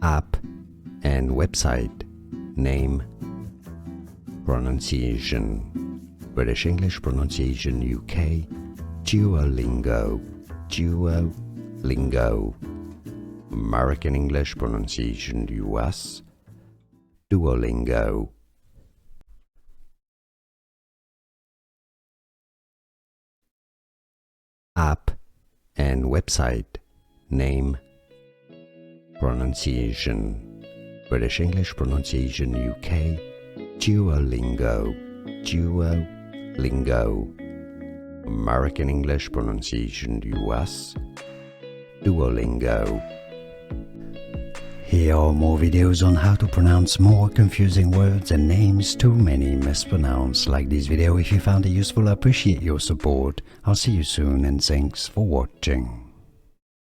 App and website name. Pronunciation British English pronunciation UK. Duolingo. Duolingo. American English pronunciation US. Duolingo. App and website name. Pronunciation British English pronunciation UK. Duolingo. Duolingo. American English pronunciation US. Duolingo. Here are more videos on how to pronounce more confusing words and names too many mispronounced. Like this video if you found it useful. I appreciate your support. I'll see you soon and thanks for watching.